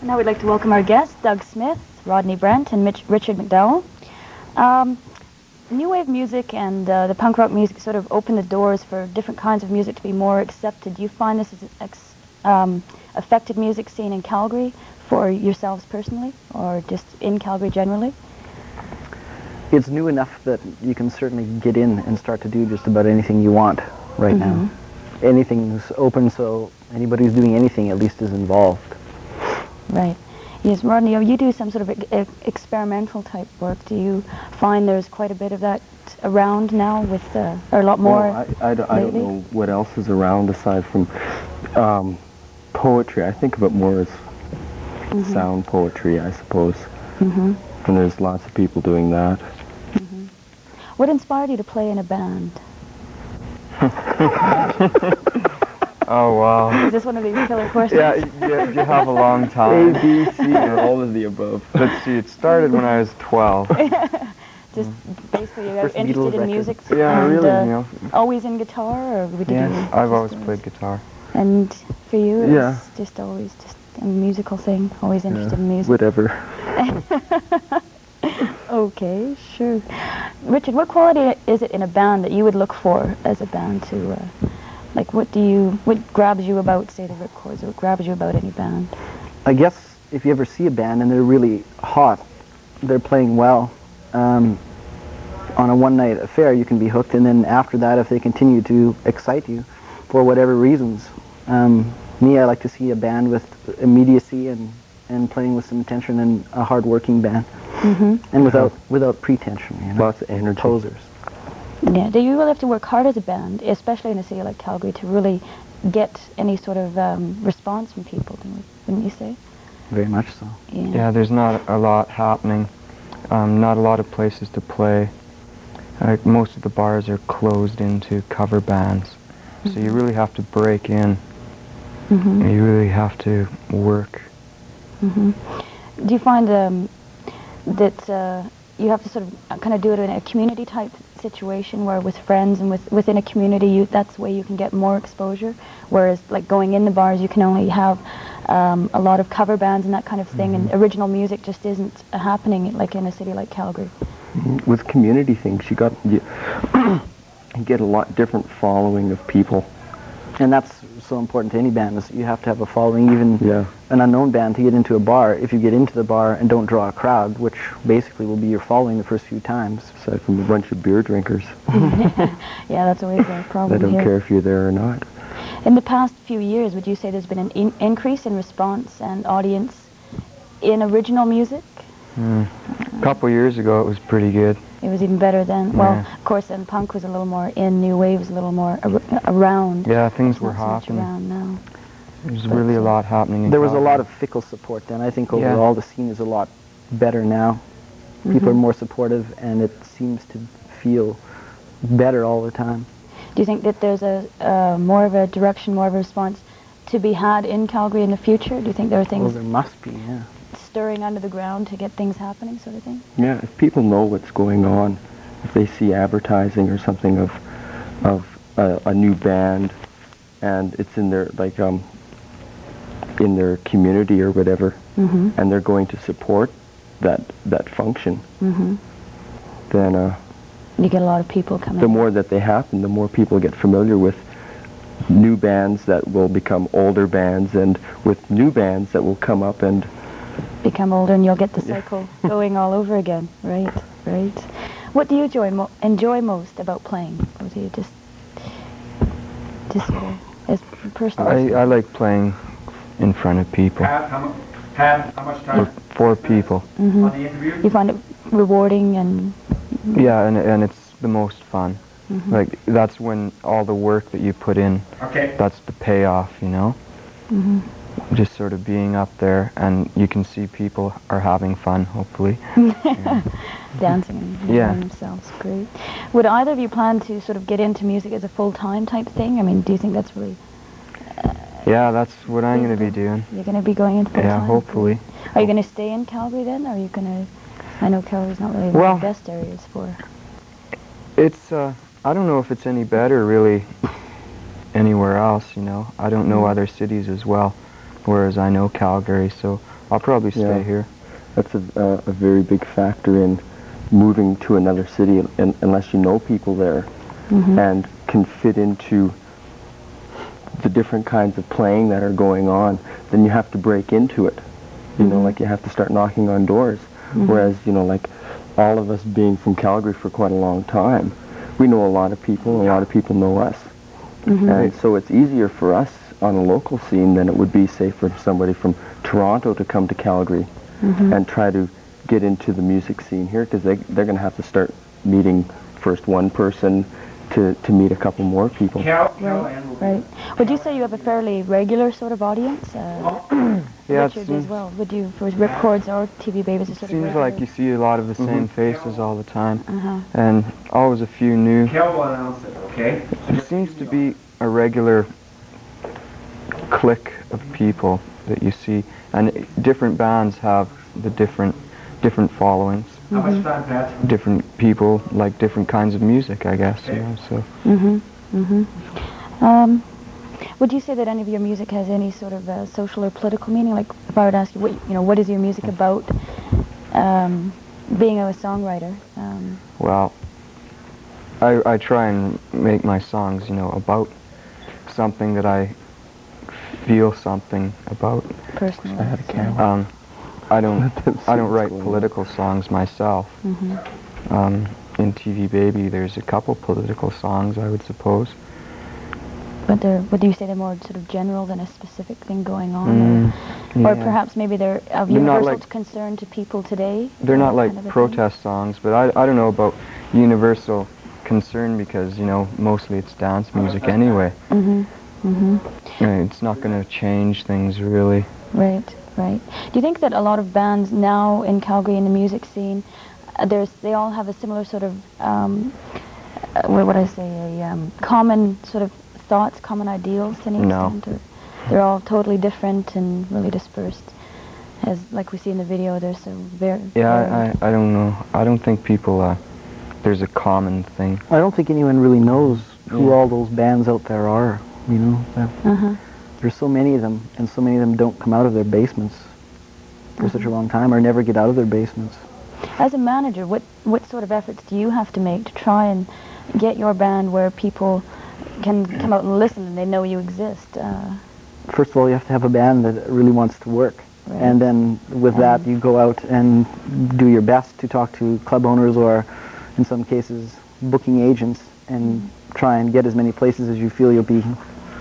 Now we'd like to welcome our guests, Doug Smith, Rodney Brent, and Richard McDowell. New wave music and the punk rock music sort of opened the doors for different kinds of music to be more accepted. Do you find this has affected music scene in Calgary for yourselves personally, or just in Calgary generally? It's new enough that you can certainly get in and start to do just about anything you want right now. Anything's open, so anybody who's doing anything at least is involved. Right. Yes, Rodney, you do some sort of experimental type work. Do you find there's quite a bit of that around now, with or a lot more? Well, I don't know what else is around aside from poetry. I think of it more as sound poetry, I suppose. And there's lots of people doing that. What inspired you to play in a band? Oh, wow. Is this one of these killer questions? Yeah, you have a long time. A, B, C, or all of the above. Let's see, it started when I was 12. Just basically you're First interested Beatles in record. music? Yeah, and, really, you know. Always in guitar, or would you do I've always played guitar. And for you, it Yeah. was just always just a musical thing, always interested in music? Whatever. Okay, sure. Richard, what quality is it in a band that you would look for as a band to, like, what grabs you about, say, the Rip Chords, or what grabs you about any band? I guess if you ever see a band and they're really hot, they're playing well, on a one-night affair you can be hooked, and then after that, if they continue to excite you for whatever reasons, me, I like to see a band with immediacy and playing with some intention, and a hard-working band, and without pretension, you know, Lots of energy. posers. Yeah, do you really have to work hard as a band, especially in a city like Calgary, to really get any sort of response from people, wouldn't you say? Very much so. Yeah, there's not a lot happening. Not a lot of places to play. Most of the bars are closed into cover bands. So you really have to break in. You really have to work. Do you find that you have to sort of kind of do it in a community type situation, where with friends and within a community, that's the way you can get more exposure, whereas like going in the bars you can only have a lot of cover bands and that kind of thing, and original music just isn't happening like in a city like Calgary? With community things, you get a lot different following of people. And that's so important to any band, is you have to have a following. Even an unknown band, to get into a bar, if you get into the bar and don't draw a crowd, which basically will be your following the first few times. Aside from a bunch of beer drinkers. Yeah, that's always a problem. They don't care if you're there or not. In the past few years, would you say there's been an increase in response and audience in original music? A couple years ago it was pretty good. It was even better then. Yeah. Well, of course, then punk was a little more in, new wave was a little more around. Yeah, things It's were not so much happening. around now. There's really a lot happening in There was a Calgary. lot of fickle support then. I think overall the scene is a lot better now. People are more supportive, and it seems to feel better all the time. Do you think that there's a more of a direction, more of a response to be had in Calgary in the future? Do you think there are Well, things there must be, yeah. stirring under the ground to get things happening, sort of thing? Yeah, if people know what's going on, if they see advertising or something of a new band, and it's in their in their community or whatever, and they're going to support that function, then You get a lot of people coming. the more that they happen, the more people get familiar with new bands that will become older bands, and with new bands that will come up and become older, and you'll get the cycle going all over again. Right, right. What do you enjoy most about playing? Or do you just sort of, as personal? I like playing in front of people. How much time? For people. On the interview? You find it rewarding and... Yeah, and it's the most fun. Like, that's when all the work that you put in, that's the payoff, you know? Just sort of being up there, and you can see people are having fun, hopefully. Dancing and enjoying themselves. Great. Would either of you plan to sort of get into music as a full-time type thing? I mean, do you think that's really... Yeah, that's what I'm going to be doing. You're going to be going into full-time? Yeah, hopefully. Are you going to stay in Calgary then, or are you going to... I know Calgary's not really one of the best areas for... It's, I don't know if it's any better, really, anywhere else, you know. I don't know other cities as well, whereas I know Calgary, so I'll probably stay Yeah. here. That's a very big factor in moving to another city, unless you know people there and can fit into the different kinds of playing that are going on. Then you have to break into it. You know, like you have to start knocking on doors. Whereas, you know, like all of us being from Calgary for quite a long time, we know a lot of people, and a lot of people know us. And so it's easier for us on a local scene than it would be, say, for somebody from Toronto to come to Calgary and try to get into the music scene here, because they're going to have to start meeting first one person to meet a couple more people. Right. Would you say you have a fairly regular sort of audience? Yeah, Richard as well. Would you, for Ripcords or TV Babies, It seems like you see a lot of the same faces all the time, Uh-huh. and always a few new. Kel will announce it, okay? There seems to be a regular clique of people that you see, and different bands have the different followings. How much time, Pat? Different people like different kinds of music, I guess. You know, so. Would you say that any of your music has any sort of social or political meaning? Like, if I would ask you, what is your music about? Being a songwriter. Well, I try and make my songs, you know, about something that I feel something about. Personally. I had a camera. I don't write political songs myself. In TV Baby, there's a couple political songs, I would suppose. But would you say they're more sort of general than a specific thing going on? Or perhaps maybe they're of universal concern to people today? They're not like kind of a protest songs, but I don't know about universal concern, because, you know, mostly it's dance music anyway. It's not going to change things really. thing? Right. Do you think that a lot of bands now in Calgary in the music scene, they all have a similar sort of, what would I say, common sort of thoughts, common ideals to an No. extent? Or they're all totally different and really dispersed? As like we see in the video, they're so very... Yeah, I don't know. I don't think people, there's a common thing. I don't think anyone really knows who all those bands out there are, you know. There's so many of them, and so many of them don't come out of their basements for such a long time, or never get out of their basements. As a manager, what sort of efforts do you have to make to try and get your band where people can come out and listen and they know you exist? First of all, you have to have a band that really wants to work. Right. And then with that, you go out and do your best to talk to club owners, or in some cases, booking agents, and try and get as many places as you feel you'll be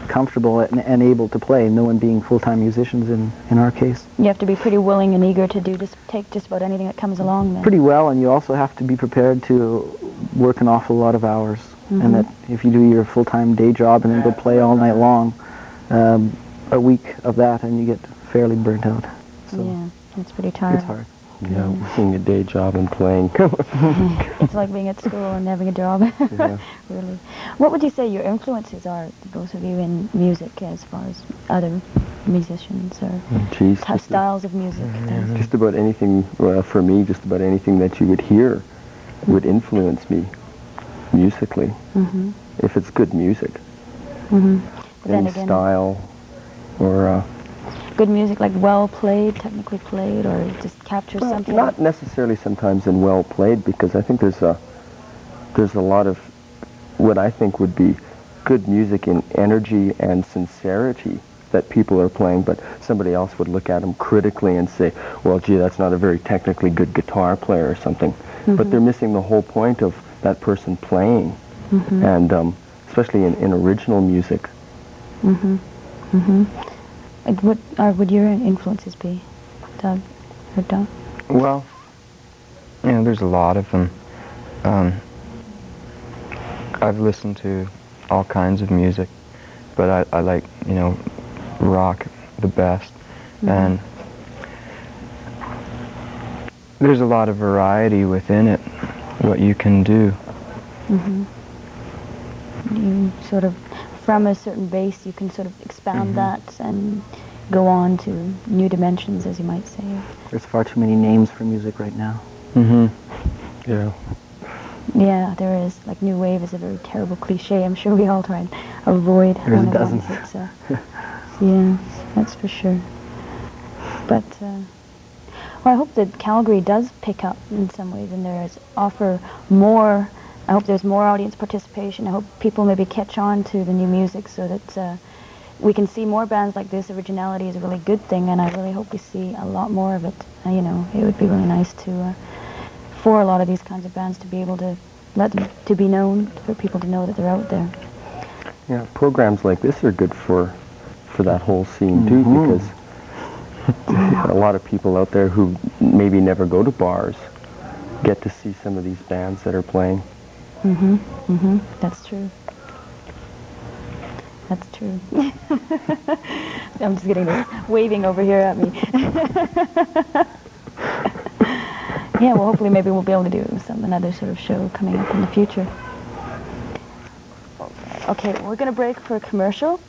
comfortable and able to play, no one being full-time musicians in our case. You have to be pretty willing and eager to take just about anything that comes along then. Pretty well, and you also have to be prepared to work an awful lot of hours. And that if you do your full-time day job and then go play all night long, a week of that and you get fairly burnt out. So yeah, it's pretty tiring. it's hard. Yeah, working a day job and playing. It's like being at school and having a job. Really. What would you say your influences are, both of you, in music as far as other musicians or Geez, styles of music? just about anything, well, for me, just about anything that you would hear would influence me musically, if it's good music. But then Any again, style, or good music, like well played, technically played, or just captures well, something. not necessarily sometimes in well played, because I think there's a lot of what I think would be good music in energy and sincerity that people are playing, but somebody else would look at them critically and say, well, gee, that's not a very technically good guitar player or something. But they're missing the whole point of that person playing, and especially in original music. What would your influences be, Doug or Doug? Well, you know, there's a lot of them. I've listened to all kinds of music, but I like, you know, rock the best. And there's a lot of variety within it, what you can do. You sort of, from a certain base, you can sort of expand that and go on to new dimensions, as you might say. There's far too many names for music right now. Yeah. Yeah, there is. Like, new wave is a very terrible cliche. I'm sure we all try and avoid. There's one of dozens. them. Yeah, that's for sure. But Well, I hope that Calgary does pick up in some ways and offer more. I hope there's more audience participation. I hope people maybe catch on to the new music so that we can see more bands like this. Originality is a really good thing, and I really hope we see a lot more of it. You know, it would be really nice to, for a lot of these kinds of bands to be able to let them to be known, for people to know that they're out there. Yeah, programs like this are good for that whole scene too, because a lot of people out there who maybe never go to bars get to see some of these bands that are playing. That's true. That's true. I'm just getting this waving over here at me. Yeah, well, hopefully maybe we'll be able to do another sort of show coming up in the future. Okay, we're going to break for a commercial,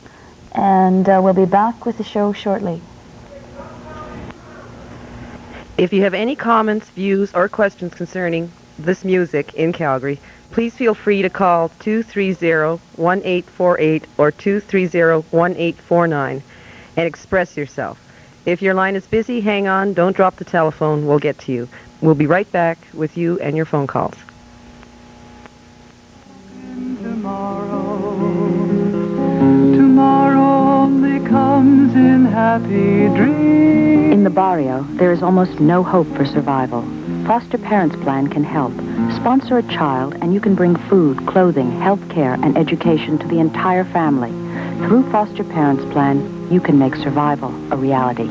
and we'll be back with the show shortly. If you have any comments, views, or questions concerning this music in Calgary, please feel free to call 230-1848 or 230-1849 and express yourself. If your line is busy, hang on, don't drop the telephone, we'll get to you. We'll be right back with you and your phone calls. Tomorrow only comes in happy dreams. In the barrio, there is almost no hope for survival. Foster Parents Plan can help. Sponsor a child and you can bring food, clothing, health care, and education to the entire family. Through Foster Parents Plan, you can make survival a reality.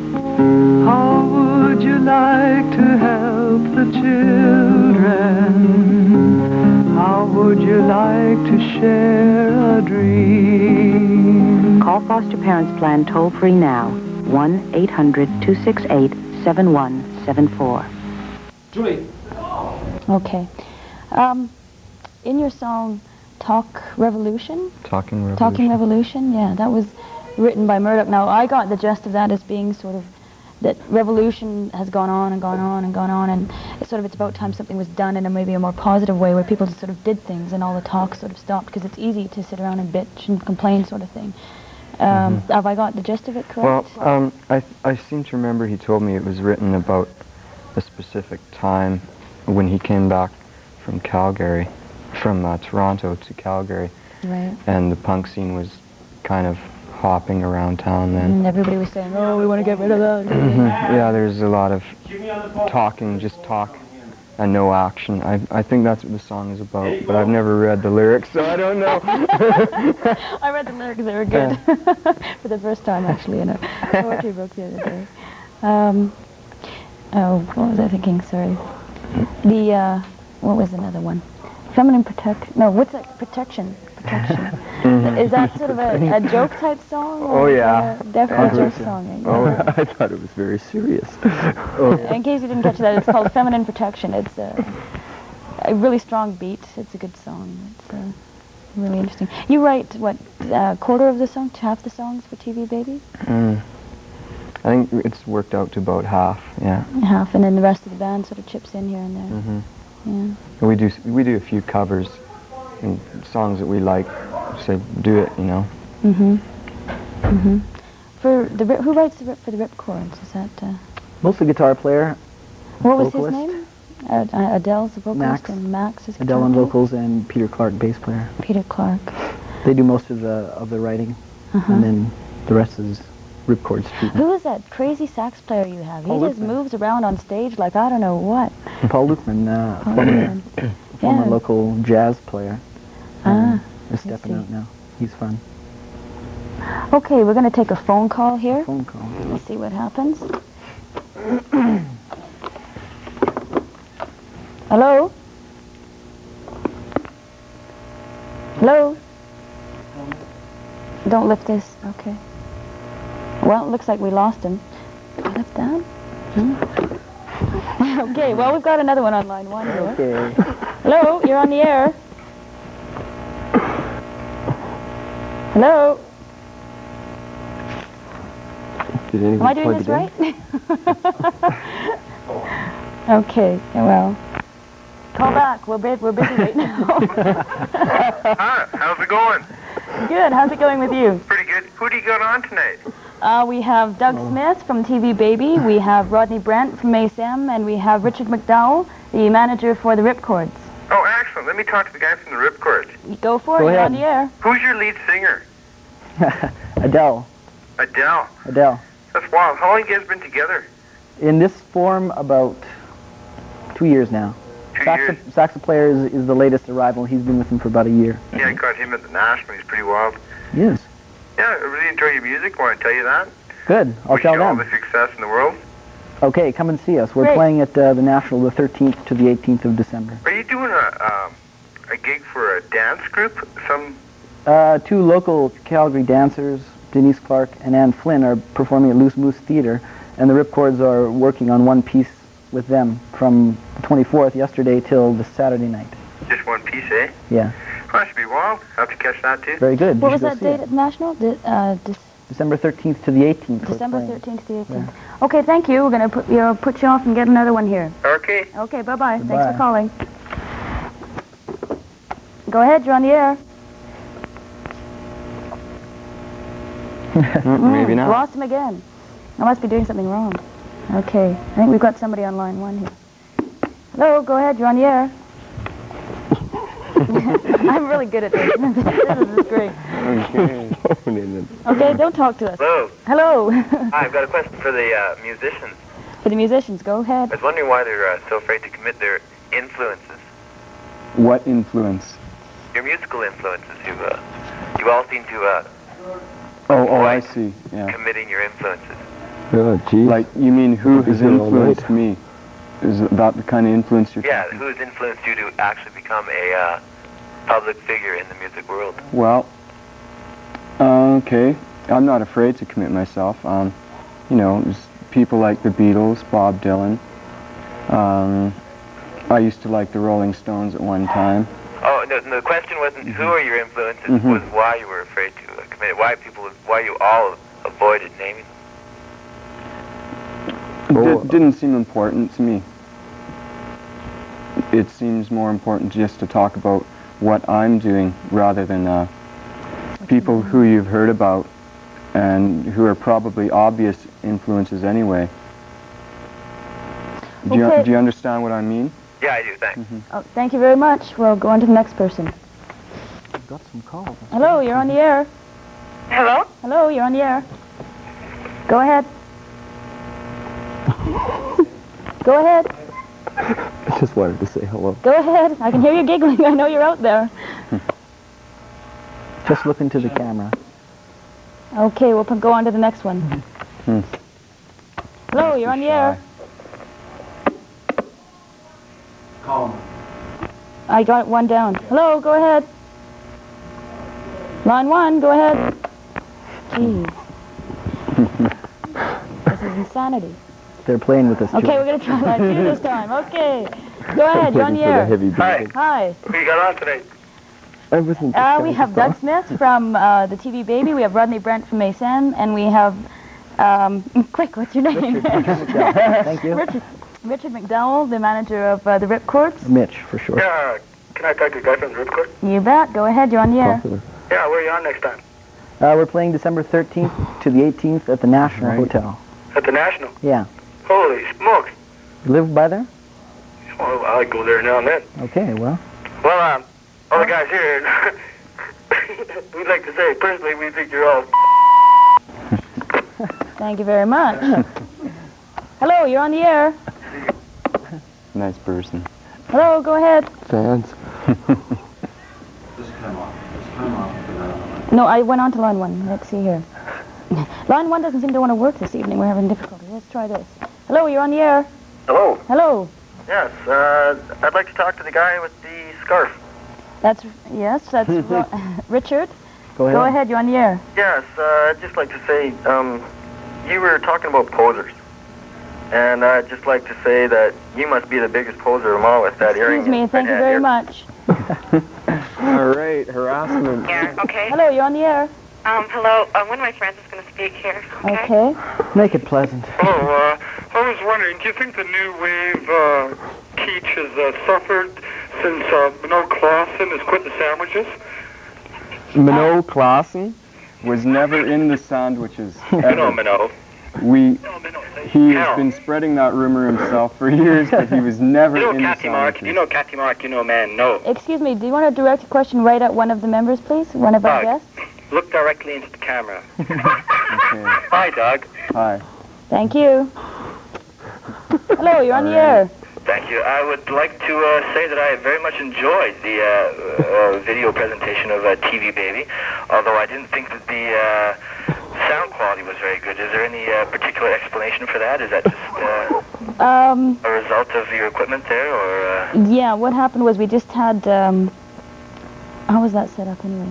How would you like to help the children? How would you like to share a dream? Call Foster Parents Plan toll-free now. 1-800-268-7174. Julie. Okay. In your song, Talking Revolution, yeah, that was written by Murdoch. Now, I got the gist of that as being sort of that revolution has gone on and gone on and gone on, and it's about time something was done in maybe a more positive way, where people just sort of did things and all the talk sort of stopped, because it's easy to sit around and bitch and complain sort of thing. Have I got the gist of it correct? Well, I seem to remember he told me it was written about a specific time when he came back from Calgary, from Toronto to Calgary. Right. And the punk scene was kind of hopping around town then. And everybody was saying, oh, we want to get rid of that. Yeah, there's a lot of talking, just talk, and no action. I think that's what the song is about, but I've never read the lyrics, so I don't know. I read the lyrics, they were good. For the first time, actually, in a poetry book the other day. Oh, what was I thinking? Sorry. What was another one? Feminine what's that? Protection. Is that sort of a joke type song? Oh, yeah. Definitely a joke song. I thought it was very serious. In case you didn't catch that, it's called Feminine Protection. It's a really strong beat. It's a good song. It's really interesting. You write, what, quarter of the song, half the songs for TV Baby? I think it's worked out to about half, yeah. Half, and then the rest of the band sort of chips in here and there. Yeah. We do a few covers and songs that we like. Say, do it, you know. For the who writes the rip for the rip chords? Is that Mostly guitar player. what was vocalist. his name? Adele's the vocalist, Max. and Max is Adele on guitar vocals and Peter Clark, bass player. player? Peter Clark. They do most of the writing, and then the rest is ripcord treatment. Who is that crazy sax player you have? Paul He just Lukeman. moves around on stage like I don't know what. Paul Lukeman, former local jazz player. Is stepping see. out now. He's fun. Okay, we're going to take a phone call here. Phone call. Let's see what happens. Hello? Hello? Don't lift this. Okay. Well, it looks like we lost him. Lift that? Okay, well, we've got another one on line one here. Okay. Hello, you're on the air. Hello? Did anyone Am I doing plug this it in? right? Okay, well, call back. We're busy right now. Hi, how's it going? Good. How's it going with you? Pretty good. Who do you got on tonight? We have Doug Smith from TV Baby. We have Rodney Brent from ASM, and we have Richard McDowell, the manager for the Ripcords. Oh, excellent. Let me talk to the guy from the Ripcord. You go for it. Go You're ahead. on the air. Who's your lead singer? Adele. Adele. Adele. That's wild. How long have you guys been together? In this form, about 2 years now. 2 years? Saxo player is the latest arrival. He's been with him for about a year. Yeah, I got him at the National. He's pretty wild. Yes. Yeah, I really enjoy your music. Want to tell you that? Good. I'll Wish tell you all them. the success in the world. Okay, come and see us. We're Great. playing at the National the 13th to the 18th of December. Are you doing a gig for a dance group? Some? Two local Calgary dancers, Denise Clark and Ann Flynn, are performing at Loose Moose Theatre, and the Ripcords are working on one piece with them from the 24th, yesterday, till the Saturday night. Just one piece, eh? Yeah. Oh, that should be wild. I'll have to catch that too. Very good. What You was should go that see date it. at the National? December 13th to the 18th. we're December playing. 13th to the 18th. Okay, thank you. We're going to put you off and get another one here. Okay. Okay, bye-bye. Thanks Goodbye. for calling. Go ahead, you're on the air. Maybe not. Lost him again. I must be doing something wrong. Okay, I think we've got somebody on line one here. Hello, go ahead, you're on the air. I'm really good at this. This is great. Okay. Okay, don't talk to us. Hello. Hello. Hi, I've got a question for the musicians. For the musicians, go ahead. I was wondering why they're so afraid to commit their influences. What influence? Your musical influences. You all seem to Oh, I see. Yeah. committing your influences. Oh, geez. Like, you mean who has Here all night. influenced me? Is it about the kind of influence you're Yeah, talking? who's influenced you to actually become a public figure in the music world? Well, okay. I'm not afraid to commit myself. You know, there's people like the Beatles, Bob Dylan. I used to like the Rolling Stones at one time. Oh, no, the question wasn't who are your influences, was why you were afraid to commit it, why you all avoided naming them. Didn't seem important to me. It seems more important just to talk about what I'm doing rather than people who you've heard about and who are probably obvious influences anyway. Do you understand what I mean? Yeah, I do, thanks. Oh, thank you very much. We'll go on to the next person. I've got some calls. Hello, you're on the air. Hello? Hello, you're on the air. Go ahead. Go ahead. I just wanted to say hello. Go ahead. I can hear you giggling. I know you're out there. Just look into the camera. Okay, we'll go on to the next one. Hello, you're on the air. Call him. I got one down. Hello, go ahead. Line one, go ahead. Jeez. This is insanity. They're playing with us. Okay, too. we're going to try line two this time. Okay. Go ahead, you're on the Waiting for the air. heavy Hi. breathing. Hi. Who you got on tonight? I wasn't We have Doug Smith from the TV Baby. We have Rodney Brent from ASM. And we have, quick, what's your name? Thank you. Richard McDowell, the manager of the Ripcords. Mitch, for sure. Yeah, can I talk to the guy from the Ripcord? You bet. Go ahead, you're on the air. popular. Yeah, where are you on next time? We're playing December 13th to the 18th at the National Hotel. At the National. Yeah. Holy smokes. You live by there? Well, I go there now and then. Okay, well. Well, all the guys here, we'd like to say, personally, we think you're all... Thank you very much. Hello, you're on the air. Nice person. Hello, go ahead. Fans. Just come off. No, I went on to line one. Let's see here. Line one doesn't seem to want to work this evening. We're having difficulty. Let's try this. Hello, you're on the air. Hello. Hello. Yes, I'd like to talk to the guy with the scarf. That's Richard. Go ahead. Go ahead, you're on the air. Yes, I'd just like to say, you were talking about posers. And I'd just like to say that you must be the biggest poser of them all with that earring. Excuse me, thank you very much. All right, harassment. Yeah, okay. Hello, you're on the air. Hello. One of my friends is going to speak here. Okay. Make it pleasant. Hello, I was wondering, do you think the new wave teach has suffered since Minot Clausen has quit the sandwiches? Minot Clausen? was never in the sandwiches ever. Phenomenal. He has been spreading that rumor himself for years, but he was never in the sandwiches. Cathy Mark, man, no. Excuse me, do you want to direct a question right at one of the members, please? One of our guests? Look directly into the camera. Okay. Hi, Doug. Hi. Thank you. Hello, you're on the air. Thank you. I would like to say that I very much enjoyed the video presentation of TV Baby, although I didn't think that the sound quality was very good. Is there any particular explanation for that? Is that just a result of your equipment there, or? Yeah, what happened was we just had, how was that set up anyway?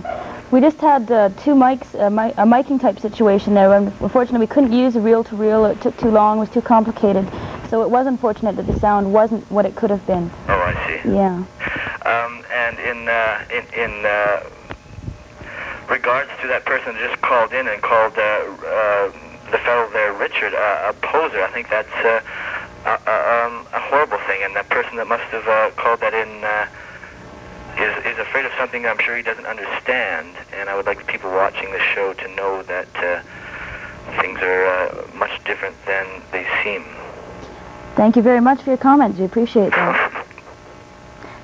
We just had two mics, a miking type situation there. Unfortunately, we couldn't use a reel-to-reel. It took too long, it was too complicated. So it was unfortunate that the sound wasn't what it could have been. Oh, I see. Yeah. And in regards to that person that just called in and called the fellow there, Richard, a poser, I think that's a horrible thing. And that person that must have called that in is afraid of something I'm sure he doesn't understand. And I would like the people watching the show to know that things are much different than they seem. Thank you very much for your comments. We appreciate that.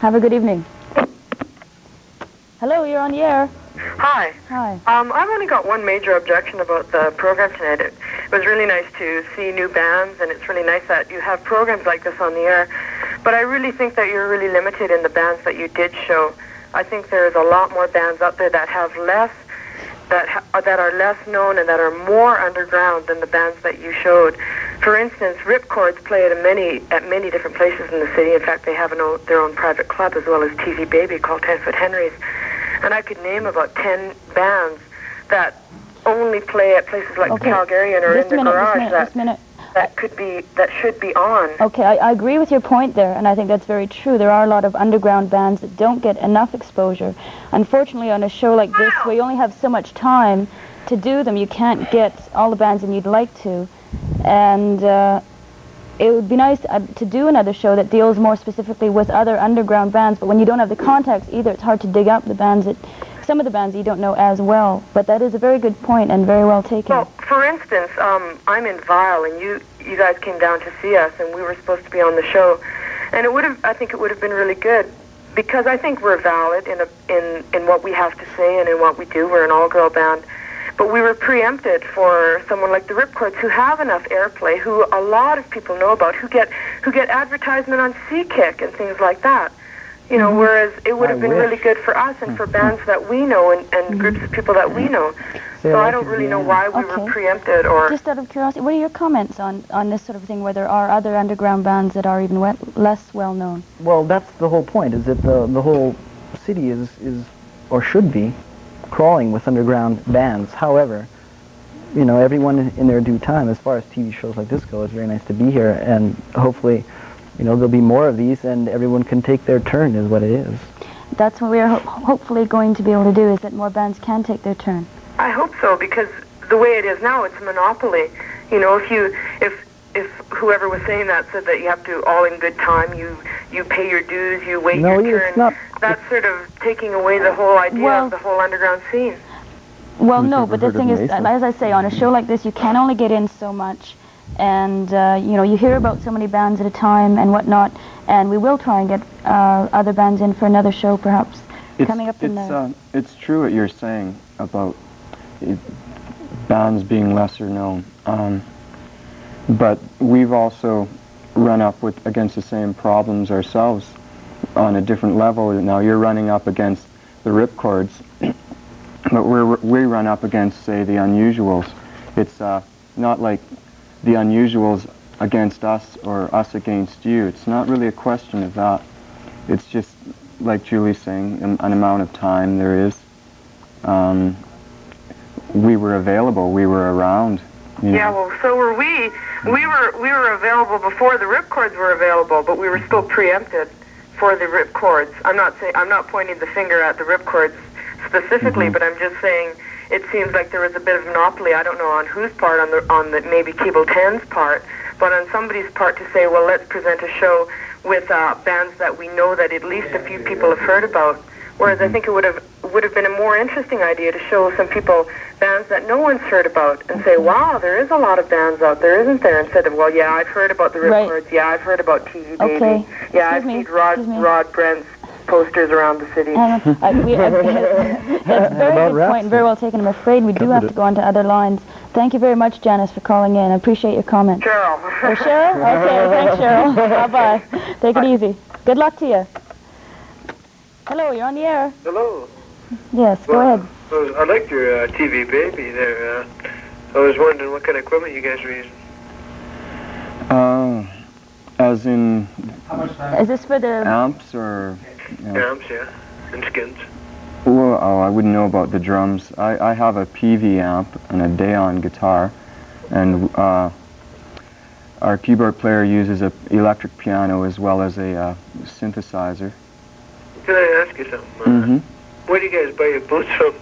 Have a good evening. Hello, you're on the air. Hi. Hi. I've only got one major objection about the program tonight. It was really nice to see new bands, and it's really nice that you have programs like this on the air. But I really think that you're really limited in the bands that you did show. I think there's a lot more bands out there that have less, that are less known and that are more underground than the bands that you showed. For instance, Ripcords play at many different places in the city. In fact, they have their own private club as well as TV Baby called 10 Foot Henry's. And I could name about 10 bands that only play at places like the Calgarian or in the garage that should be on. Okay, I agree with your point there, and I think that's very true. There are a lot of underground bands that don't get enough exposure. Unfortunately, on a show like this, where you only have so much time to do them, you can't get all the bands in you'd like to. And it would be nice to do another show that deals more specifically with other underground bands, but when you don't have the contacts either, it's hard to dig up the bands some of the bands you don't know as well. But that is a very good point and very well taken. Well, for instance, I'm in Vile, and you guys came down to see us, and we were supposed to be on the show, and I think it would have been really good, because I think we're valid in what we have to say and in what we do. We're an all-girl band. But we were preempted for someone like the Ripcords, who have enough airplay, who a lot of people know about, who get advertisement on Seakick and things like that. You know, whereas it would have been really good for us and for bands that we know and groups of people that we know. So I don't really know why we were preempted or... Just out of curiosity, what are your comments on this sort of thing, where there are other underground bands that are even less well known? Well, that's the whole point, is that the whole city is or should be crawling with underground bands. However, you know, everyone in their due time, as far as TV shows like this go, it's very nice to be here, and hopefully, you know, there'll be more of these and everyone can take their turn, is what it is. That's what we're hopefully going to be able to do, is that more bands can take their turn. I hope so, because the way it is now, it's a monopoly. You know, if whoever was saying that said that you have to, all in good time, you pay your dues, you wait your turn, it's not, that's sort of taking away the whole idea of the whole underground scene. Well, no, but the thing is, as I say, on a show like this, you can only get in so much, and you know, you hear about so many bands at a time and whatnot, and we will try and get other bands in for another show, perhaps, coming up in the... It's true what you're saying about bands being lesser known. But we've also run up against the same problems ourselves on a different level. Now you're running up against the Ripcords, but we run up against, say, the Unusuals. It's not like the Unusuals against us or us against you. It's not really a question of that. It's just, like Julie's saying, an amount of time there is. We were available. We were around. Yeah, well, so were we. We were available before the Ripcords were available, but we were still preempted for the Ripcords. I'm not pointing the finger at the Ripcords specifically, but I'm just saying it seems like there was a bit of monopoly. I don't know on whose part, on the maybe Cable 10's part, but on somebody's part to say, well, let's present a show with bands that we know that at least a few people have heard about. Whereas I think it would would have been a more interesting idea to show some people bands that no one's heard about and say, wow, there is a lot of bands out there, isn't there? Instead of, well, yeah, I've heard about the Ripcords. Yeah, I've heard about TV Baby. Okay. Yeah, I've seen Rod Brent's posters around the city. That's a very good point and very well taken. I'm afraid we do have to go on to other lines. Thank you very much, Janice, for calling in. I appreciate your comment. Cheryl. Oh, Cheryl? Okay, thanks, Cheryl. Bye-bye. Take it easy. Good luck to you. Hello, you're on the air. Hello. Yes, go ahead. I liked your TV Baby there. I was wondering what kind of equipment you guys were using. As in Is this for the... amps or... Amps, yeah. And skins. Well, I wouldn't know about the drums. I have a PV amp and a Daon guitar, and our keyboard player uses an electric piano as well as a synthesizer. Can I ask you something? Where do you guys buy your boots from?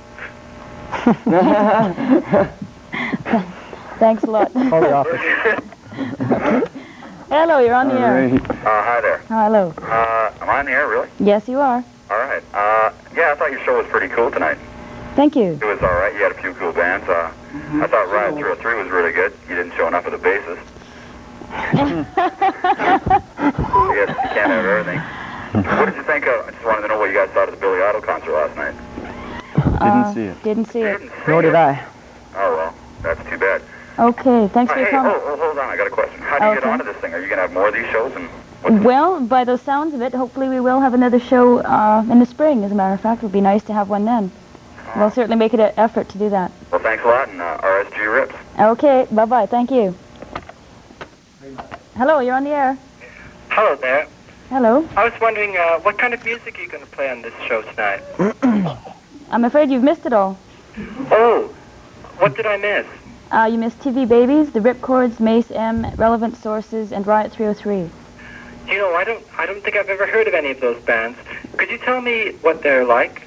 Thanks a lot. Call the office. Hello, you're on the air. Hi there. Hello. Am I on the air, really? Yes, you are. All right. Yeah, I thought your show was pretty cool tonight. Thank you. It was all right. You had a few cool bands. I thought Ride 303 was really good. You didn't show enough of the bassist. I guess you can't have everything. What did you think of? I just wanted to know what you guys thought of the Billy Idol concert last night. Didn't see it. Didn't see it. Nor did I. Oh, well, that's too bad. Okay, thanks for your Hey, comment. hold on. I got a question. How do you get onto this thing? Are you going to have more of these shows? And Well, by the sounds of it, hopefully we will have another show in the spring, as a matter of fact. It would be nice to have one then. We'll certainly make it an effort to do that. Well, thanks a lot, and RSG rips. Okay, bye-bye. Thank you. Hello, you're on the air. Hello there. Hello. I was wondering, what kind of music are you going to play on this show tonight? I'm afraid you've missed it all. Oh, what did I miss? You missed TV Babies, The Ripcords, Mace M, Relevant Sources, and Riot 303. You know, I don't think I've ever heard of any of those bands. Could you tell me what they're like?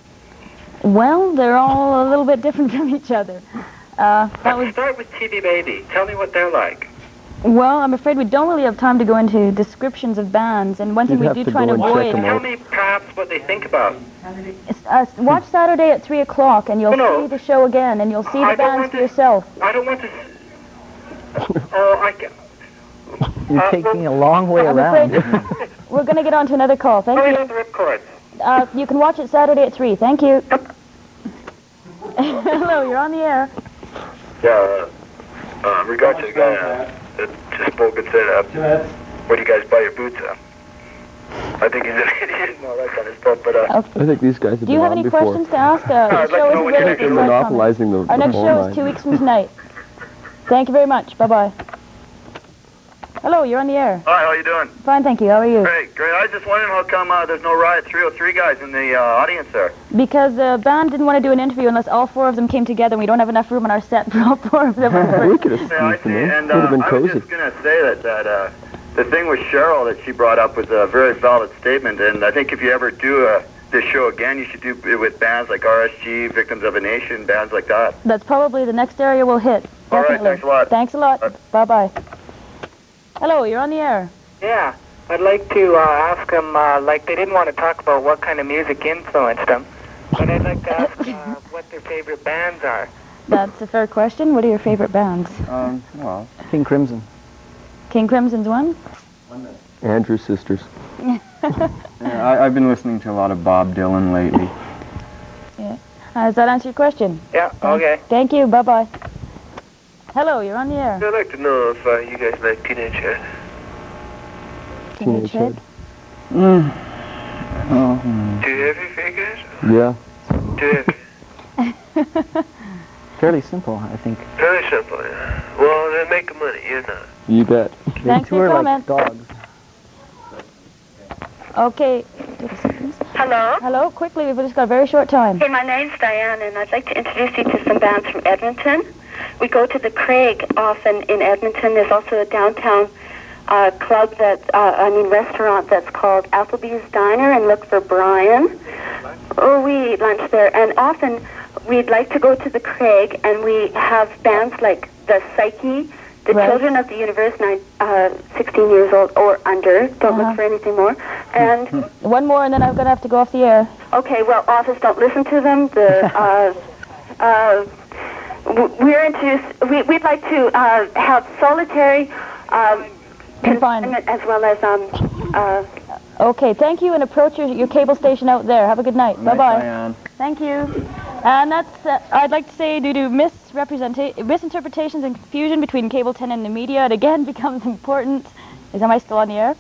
Well, they're all a little bit different from each other. Start with TV Baby. Tell me what they're like. Well, I'm afraid we don't really have time to go into descriptions of bands, and one thing we do try to avoid... Tell me perhaps what they think about. Watch Saturday at 3 o'clock, and you'll see the show again, and you'll see the bands for yourself. I don't want to... You're taking a long way I'm around. afraid we're going to get on to another call. Thank you. The Ripcords. You can watch it Saturday at 3. Thank you. Hello, you're on the air. Yeah, regard to the guy that just spoke and said, where do you guys buy your boots at? I think he's an idiot and all that kind of stuff, but... I think these guys have Do you been have on any before. questions to ask? The I'd like show to know is what you really think They're monopolizing the Our next phone show line. is 2 weeks from tonight. Thank you very much. Bye-bye. Hello, you're on the air. Hi, how you doing? Fine, thank you. How are you? Great. I was just wondering how come there's no Riot 303 guys in the audience there. Because the band didn't want to do an interview unless all 4 of them came together, and we don't have enough room on our set for all 4 of them. We could have squeezed them in. And Would have been I was cozy. just going to say that the thing with Cheryl that she brought up was a very valid statement, and I think if you ever do this show again, you should do it with bands like RSG, Victims of a Nation, bands like that. That's probably the next area we'll hit. All right, Definitely. thanks a lot. Thanks a lot. Bye-bye. Hello, you're on the air. Yeah, I'd like to ask them, like they didn't want to talk about what kind of music influenced them, but I'd like to ask what their favorite bands are. That's a fair question. What are your favorite bands? Well, King Crimson. King Crimson's one? Andrew's sisters. I've been listening to a lot of Bob Dylan lately. Yeah. Does that answer your question? Yeah, okay. Thank you. Bye-bye. Hello, you're on the air. I'd like to know if you guys like Teenage Head. Teenage Head? Too heavy for you guys? Yeah. Too heavy. Fairly simple, I think. Very simple, yeah. Well, they're making money, you know. You bet. Thanks for your comment. Dogs. Okay. Hello? Hello, quickly, we've just got a very short time. Hey, my name's Diane, and I'd like to introduce you to some bands from Edmonton. We go to the Craig often in Edmonton. There's also a downtown club restaurant that's called Applebee's Diner, and look for Brian. Oh, we eat lunch there, and often we'd like to go to the Craig, and we have bands like the Psyche, The Right. children of the universe, 16 years old or under, don't look for anything more. And one more, and then I'm going to have to go off the air. okay, well, authors don't listen to them. We'd like to have solitary confinement as well as Okay, thank you, and approach your cable station out there. Have a good night. Night, Bye-bye. Diane. Thank you. And that's, I'd like to say, due to misinterpretations and confusion between cable 10 and the media, it again becomes important. Am I still on the air?